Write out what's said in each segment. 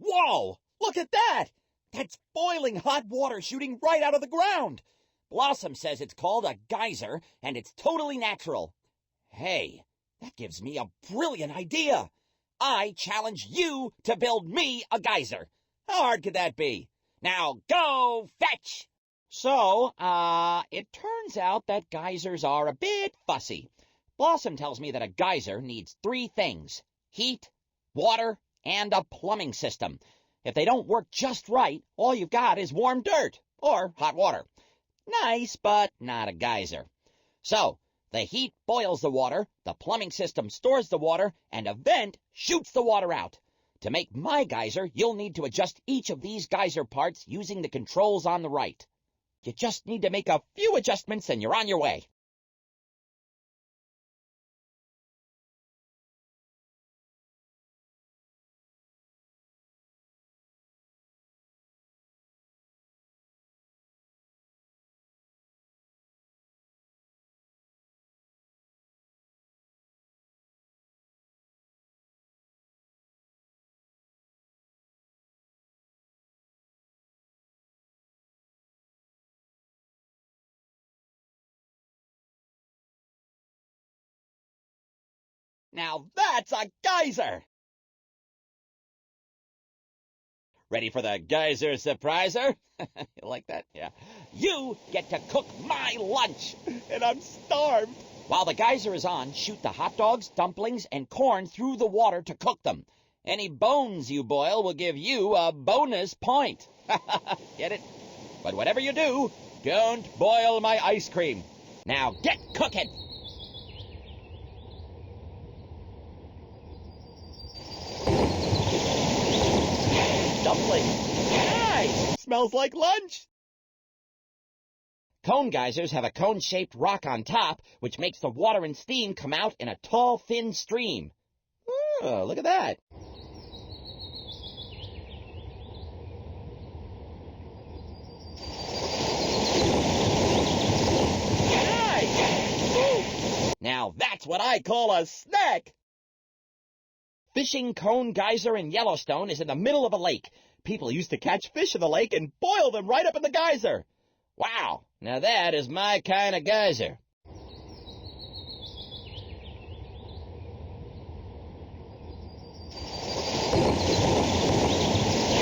Whoa! Look at that! That's boiling hot water shooting right out of the ground! Blossom says it's called a geyser, and it's totally natural. Hey, that gives me a brilliant idea! I challenge you to build me a geyser. How hard could that be? Now go fetch! So, it turns out that geysers are a bit fussy. Blossom tells me that a geyser needs 3 things: heat, water, and a plumbing system. If they don't work just right, all you've got is warm dirt or hot water. Nice, but not a geyser. So, the heat boils the water, the plumbing system stores the water, and a vent shoots the water out. To make my geyser, you'll need to adjust each of these geyser parts using the controls on the right. You just need to make a few adjustments and you're on your way. Now that's a geyser! Ready for the geyser surpriser? You like that? Yeah. You get to cook my lunch, and I'm starved. While the geyser is on, shoot the hot dogs, dumplings, and corn through the water to cook them. Any bones you boil will give you a bonus point. Get it? But whatever you do, don't boil my ice cream. Now get cooking! Dumpling. Nice! Smells like lunch! Cone geysers have a cone-shaped rock on top, which makes the water and steam come out in a tall, thin stream. Oh, look at that. Nice! Woo! Now that's what I call a snack! Fishing Cone Geyser in Yellowstone is in the middle of a lake. People used to catch fish in the lake and boil them right up in the geyser. Wow, now that is my kind of geyser.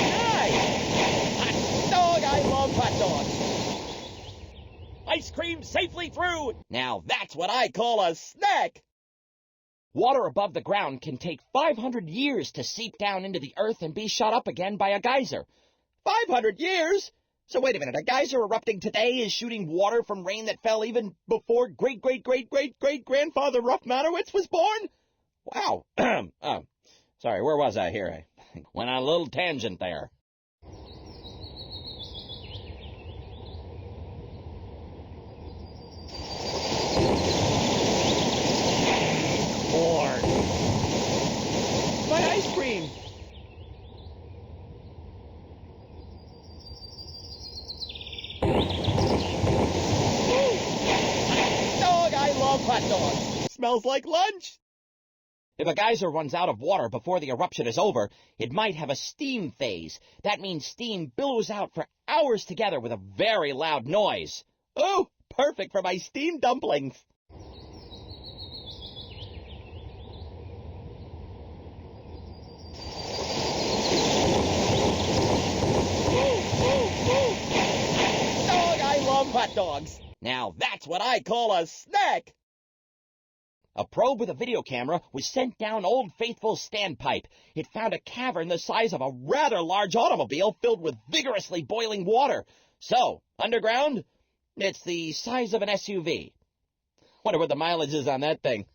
Nice! Hot dog, I love hot dogs. Ice cream safely through. Now that's what I call a snack. Water above the ground can take 500 years to seep down into the earth and be shot up again by a geyser. 500 years? So wait a minute, a geyser erupting today is shooting water from rain that fell even before great-great-great-great-great-grandfather Ruffman was born? Wow. Sorry, where was I here? I went on a little tangent there. My ice cream! Dog, I love hot dogs! Smells like lunch! If a geyser runs out of water before the eruption is over, it might have a steam phase. That means steam billows out for hours together with a very loud noise. Oh, perfect for my steamed dumplings! Hot dogs. Now that's what I call a snack. A probe with a video camera was sent down Old Faithful's standpipe. It found a cavern the size of a rather large automobile filled with vigorously boiling water. So, underground, it's the size of an SUV. Wonder what the mileage is on that thing.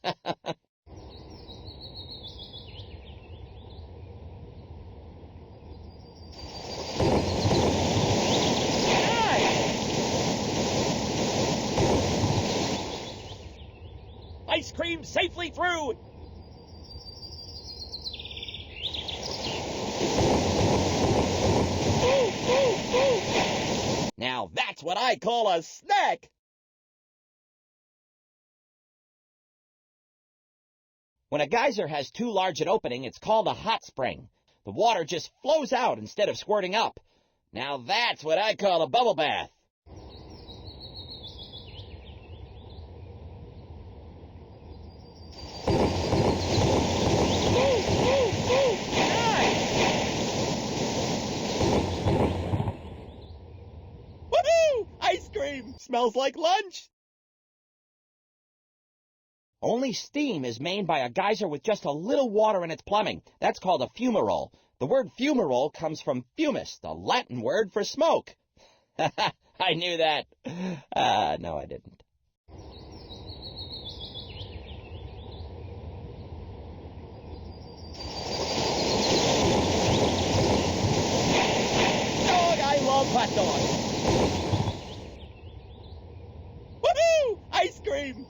Ice cream safely through! Now that's what I call a snack! When a geyser has too large an opening, it's called a hot spring. The water just flows out instead of squirting up. Now that's what I call a bubble bath. Nice! Woohoo! Ice cream! Smells like lunch! Only steam is made by a geyser with just a little water in its plumbing. That's called a fumarole. The word fumarole comes from fumus, the Latin word for smoke. I knew that. No, I didn't. Dog, I love hot dogs. Woohoo! Ice cream!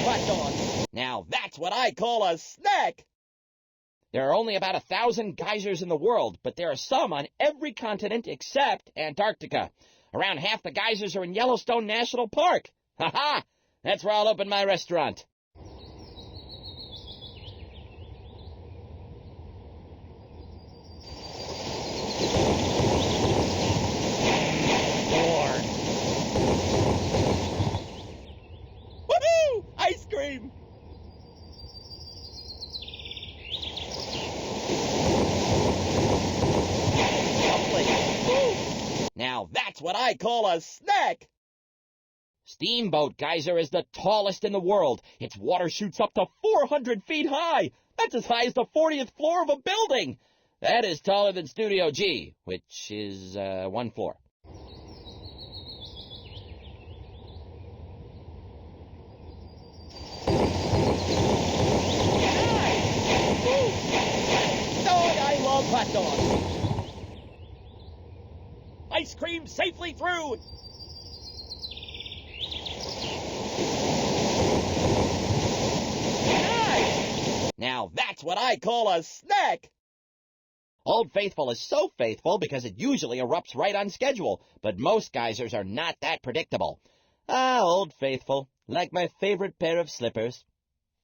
Hot dogs. Now that's what I call a snack. There are only about 1,000 geysers in the world, but there are some on every continent except Antarctica. Around half the geysers are in Yellowstone National Park. Ha-ha! That's where I'll open my restaurant. Ice cream! Now that's what I call a snack! Steamboat Geyser is the tallest in the world. Its water shoots up to 400 feet high. That's as high as the 40th floor of a building. That is taller than Studio G, which is one floor. Hot dog. Ice cream safely through. Nice. Now that's what I call a snack. Old Faithful is so faithful because it usually erupts right on schedule, but most geysers are not that predictable. Ah, Old Faithful, like my favorite pair of slippers.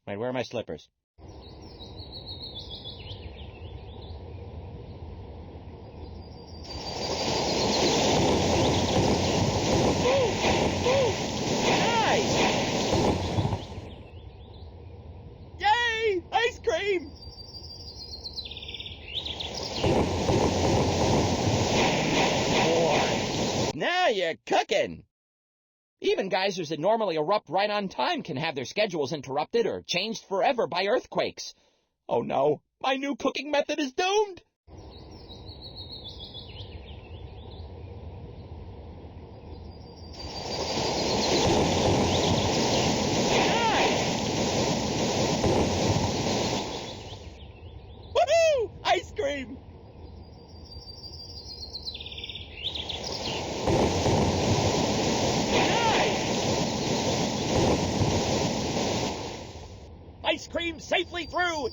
Wait, where are my slippers? Now you're cooking! Even geysers that normally erupt right on time can have their schedules interrupted or changed forever by earthquakes. Oh no, my new cooking method is doomed! Nice! Woohoo! Ice cream! Ice cream safely through!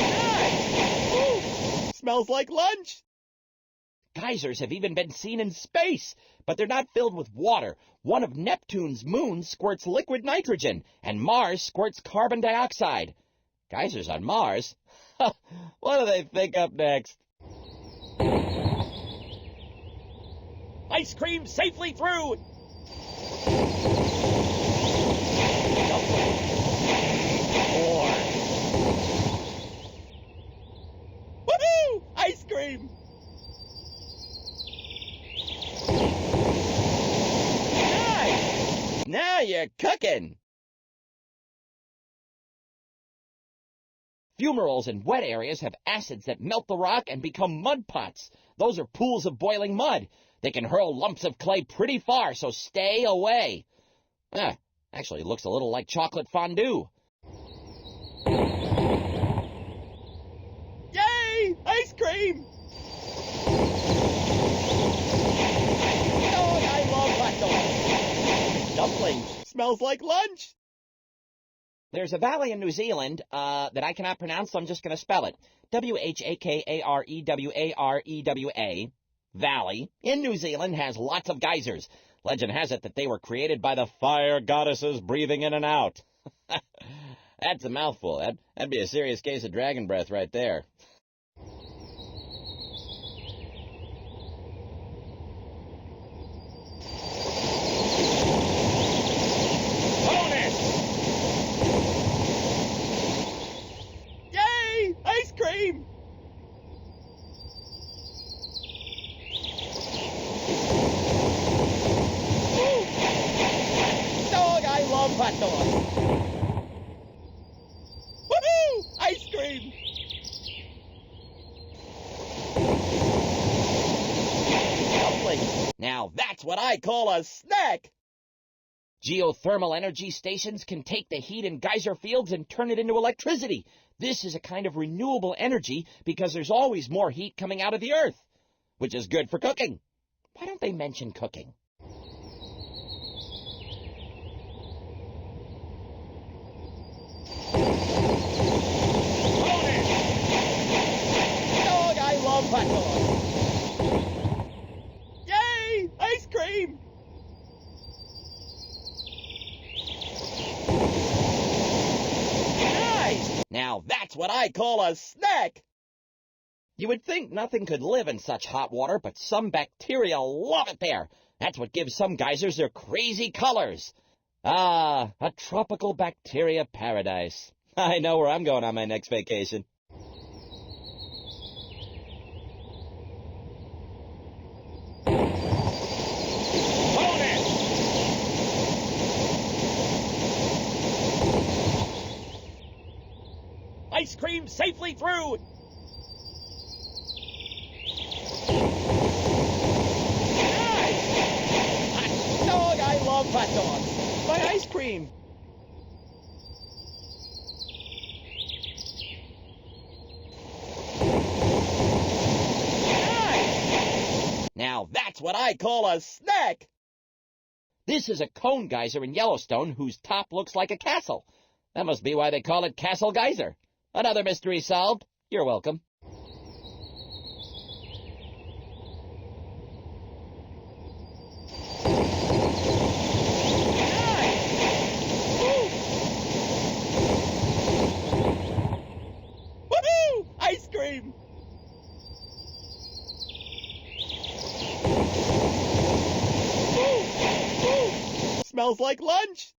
Nice! Ooh, smells like lunch! Geysers have even been seen in space, but they're not filled with water. One of Neptune's moons squirts liquid nitrogen, and Mars squirts carbon dioxide. Geysers on Mars? What do they think up next? Ice cream safely through! Woohoo! Ice cream! Nice! Now you're cooking! Fumaroles in wet areas have acids that melt the rock and become mud pots. Those are pools of boiling mud. They can hurl lumps of clay pretty far, so stay away. Actually, it looks a little like chocolate fondue. Yay! Ice cream! Oh, I love hot dogs. Dumplings. Smells like lunch. There's a valley in New Zealand that I cannot pronounce, so I'm just going to spell it. Whakarewarewa. Valley in New Zealand has lots of geysers. Legend has it that they were created by the fire goddesses breathing in and out. That's a mouthful. That'd be a serious case of dragon breath right there. Bonus! Yay! Ice cream! Hot dog. Woohoo! Ice cream! Lovely. Now that's what I call a snack! Geothermal energy stations can take the heat in geyser fields and turn it into electricity. This is a kind of renewable energy because there's always more heat coming out of the earth, which is good for cooking. Why don't they mention cooking? Hot dog. Yay! Ice cream! Nice! Now that's what I call a snack! You would think nothing could live in such hot water, but some bacteria love it there. That's what gives some geysers their crazy colors. Ah, a tropical bacteria paradise. I know where I'm going on my next vacation. Ice cream safely through! Nice! Hot dog! I love hot dogs! My ice cream! Nice! Now that's what I call a snack! This is a cone geyser in Yellowstone whose top looks like a castle. That must be why they call it Castle Geyser. Another mystery solved. You're welcome. Nice! Woo! Woohoo! Ice cream! Woo! Woo! Smells like lunch!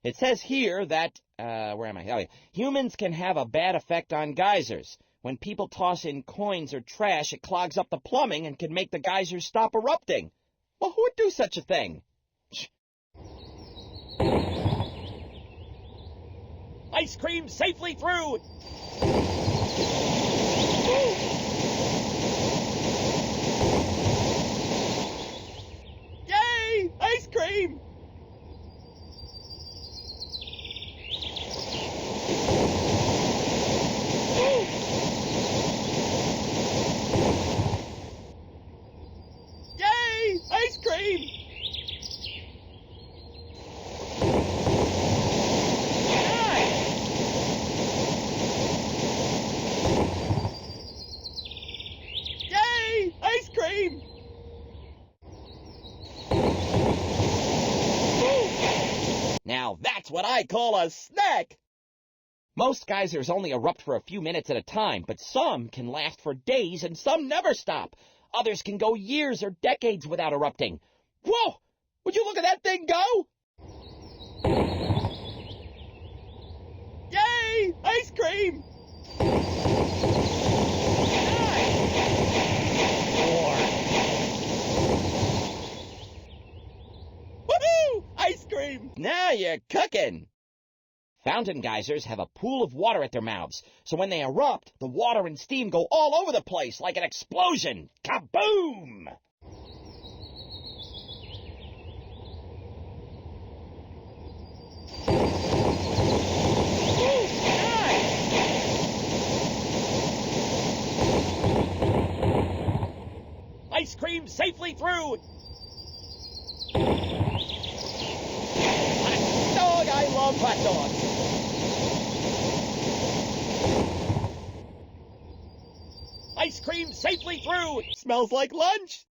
It says here that, where am I? Oh, yeah. Humans can have a bad effect on geysers. When people toss in coins or trash, it clogs up the plumbing and can make the geysers stop erupting. Well, who would do such a thing? Ice cream safely through! Woo! Yay! Ice cream! Ice cream! Nice! Yay! Ice cream! Woo! Now that's what I call a snack! Most geysers only erupt for a few minutes at a time, but some can last for days and some never stop. Others can go years or decades without erupting. Whoa! Would you look at that thing go? Yay! Ice cream! Nice! More. Woohoo! Ice cream! Now you're cooking! Fountain geysers have a pool of water at their mouths, so when they erupt, the water and steam go all over the place like an explosion. Kaboom! Ooh, nice! Ice cream safely through! Hot dog! I love hot dogs! Ice cream safely through! Smells like lunch!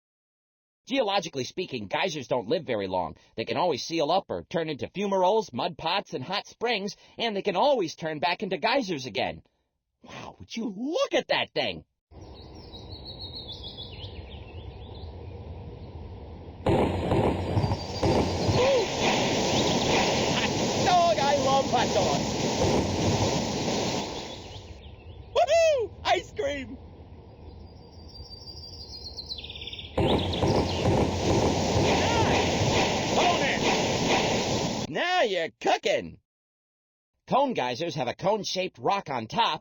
Geologically speaking, geysers don't live very long. They can always seal up or turn into fumaroles, mud pots, and hot springs, and they can always turn back into geysers again. Wow, would you look at that thing? Hot dog! I love hot dogs! Woohoo! Ice cream! Now you're cooking! Cone geysers have a cone-shaped rock on top